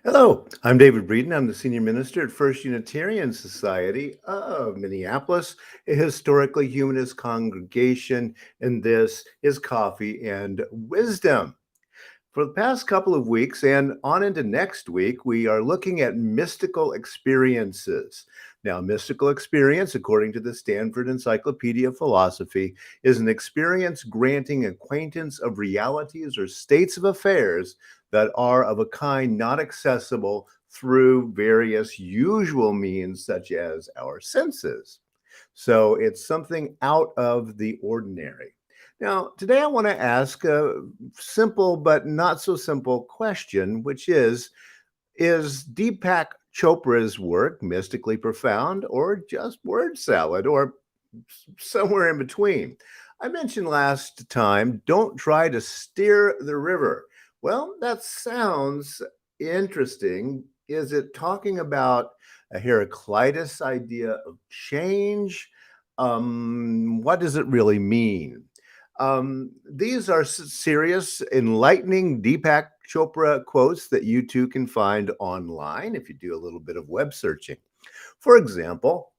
Hello, I'm David Breeden. I'm the senior minister at First Unitarian Society of Minneapolis, a historically humanist congregation, and this is Coffee and Wisdom. For the past couple of weeks and on into next week, we are looking at mystical experiences. Now, mystical experience, according to the Stanford Encyclopedia of Philosophy, is an experience granting acquaintance of realities or states of affairs that are of a kind not accessible through various usual means, such as our senses. So it's something out of the ordinary. Now, today I want to ask a simple but not so simple question, which is Deepak Chopra's work mystically profound or just word salad or somewhere in between? I mentioned last time, don't try to steer the river. Well, that sounds interesting. Is it talking about a Heraclitus idea of change? What does it really mean? These are serious, enlightening Deepak Chopra quotes that you too can find online if you do a little bit of web searching. For example,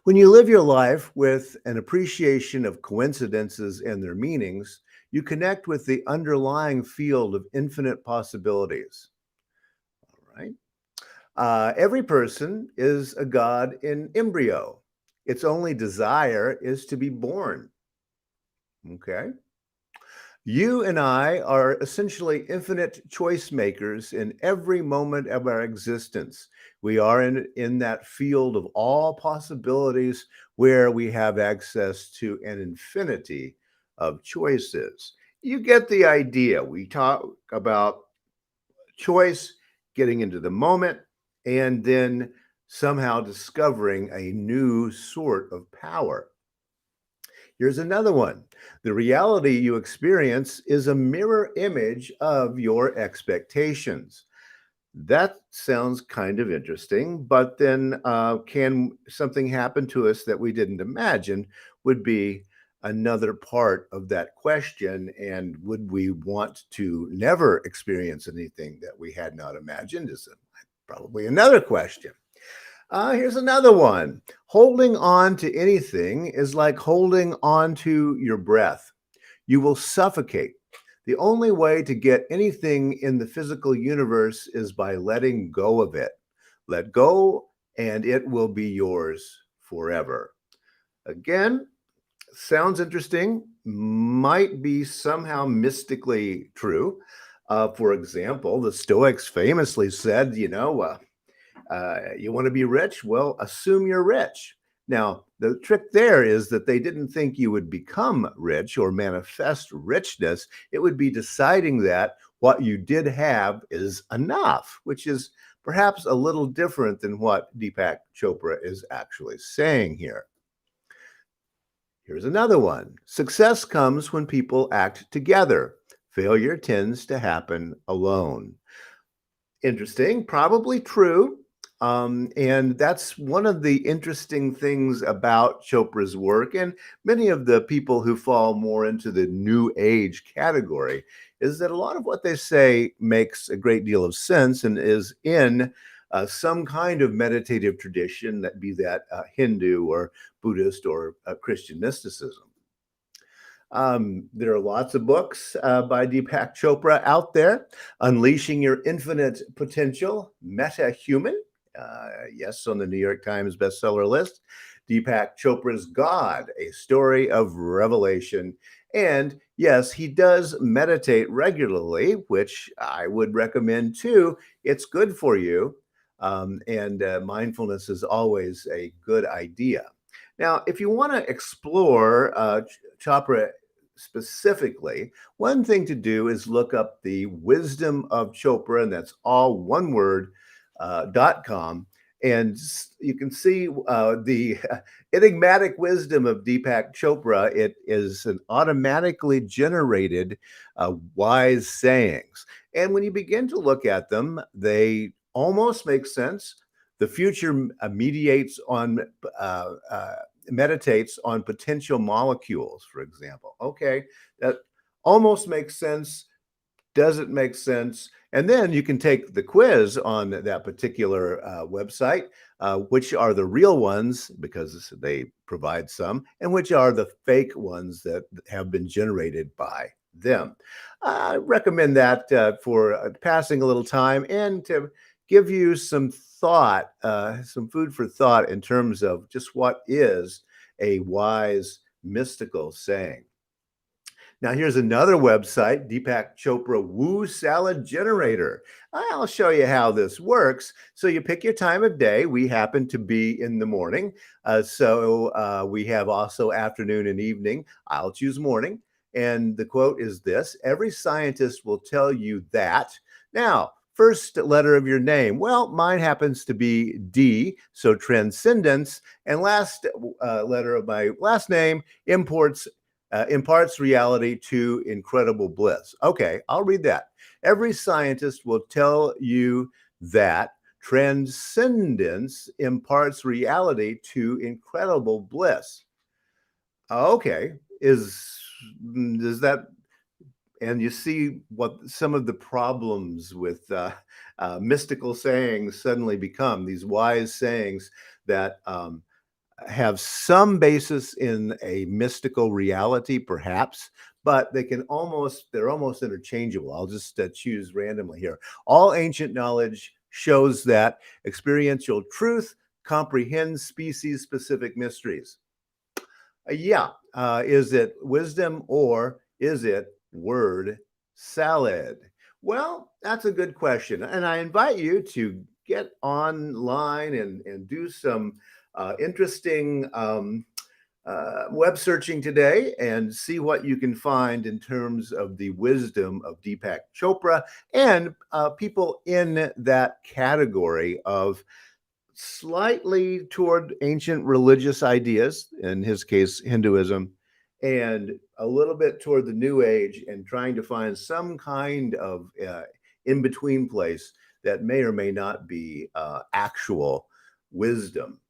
when you live your life with an appreciation of coincidences and their meanings, you connect with the underlying field of infinite possibilities. All right. Every person is a god in embryo. Its only desire is to be born. Okay. You and I are essentially infinite choice makers in every moment of our existence. We are in that field of all possibilities where we have access to an infinity of choices. You get the idea. We talk about choice, getting into the moment, and then somehow discovering a new sort of power. Here's another one. The reality you experience is a mirror image of your expectations. That sounds kind of interesting, but then can something happen to us that we didn't imagine would be another part of that question. And would we want to never experience anything that we had not imagined? Is probably another question. Here's another one. Holding on to anything is like holding on to your breath. You will suffocate. The only way to get anything in the physical universe is by letting go of it. Let go, and it will be yours forever. Again, sounds interesting, might be somehow mystically true. For example, the Stoics famously said, you want to be rich? Well, assume you're rich. Now, the trick there is that they didn't think you would become rich or manifest richness. It would be deciding that what you did have is enough, which is perhaps a little different than what Deepak Chopra is actually saying here. Here's another one. Success comes when people act together. Failure tends to happen alone. Interesting, probably true. And that's one of the interesting things about Chopra's work, and many of the people who fall more into the New Age category, is that a lot of what they say makes a great deal of sense and is in some kind of meditative tradition, that be that Hindu or Buddhist or Christian mysticism. There are lots of books by Deepak Chopra out there. Unleashing Your Infinite Potential, Meta Human. Yes, on the New York Times bestseller list. Deepak Chopra's God, A Story of Revelation. And yes, he does meditate regularly, which I would recommend too. It's good for you. And mindfulness is always a good idea. Now, if you want to explore Chopra specifically, one thing to do is look up the Wisdom of Chopra, and that's all one word, .com. And you can see the enigmatic wisdom of Deepak Chopra. It is an automatically generated wise sayings. And when you begin to look at them, they almost make sense. The future mediates on meditates on potential molecules, for example. Okay, that almost makes sense. Does it make sense? And then you can take the quiz on that particular website, which are the real ones because they provide some, and which are the fake ones that have been generated by them. I recommend that for passing a little time and to give you some thought, some food for thought in terms of just what is a wise mystical saying. Now, here's another website, Deepak Chopra Woo Salad Generator. I'll show you how this works. So you pick your time of day. We happen to be in the morning. We have also afternoon and evening. I'll choose morning. And the quote is this: every scientist will tell you that. Now, first letter of your name. Well, mine happens to be D, so transcendence. And last letter of my last name imparts reality to incredible bliss. Okay, I'll read that. Every scientist will tell you that transcendence imparts reality to incredible bliss. Okay, is that, and you see what some of the problems with mystical sayings suddenly become, these wise sayings that have some basis in a mystical reality, perhaps, but they're almost interchangeable. I'll just choose randomly here. All ancient knowledge shows that experiential truth comprehends species specific mysteries. Yeah. Is it wisdom or is it word salad? Well, that's a good question. And I invite you to get online and do some interesting web searching today and see what you can find in terms of the wisdom of Deepak Chopra and people in that category of slightly toward ancient religious ideas, in his case, Hinduism, and a little bit toward the New Age, and trying to find some kind of in between place that may or may not be actual wisdom.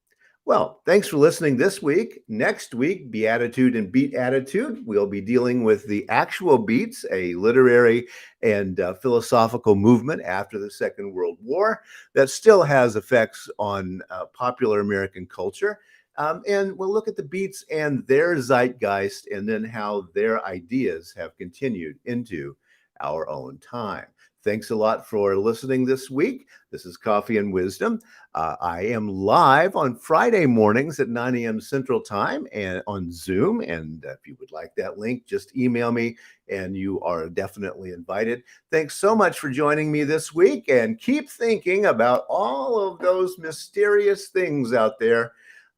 Well, thanks for listening this week. Next week, Beatitude and Beat Attitude. We'll be dealing with the actual beats, a literary and philosophical movement after the Second World War that still has effects on popular American culture. And we'll look at the beats and their zeitgeist and then how their ideas have continued into our own time. Thanks a lot for listening this week. This is Coffee and Wisdom. I am live on Friday mornings at 9 a.m. Central Time and on Zoom. And if you would like that link, just email me and you are definitely invited. Thanks so much for joining me this week, and keep thinking about all of those mysterious things out there.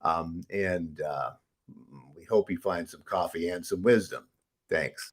We hope you find some coffee and some wisdom. Thanks.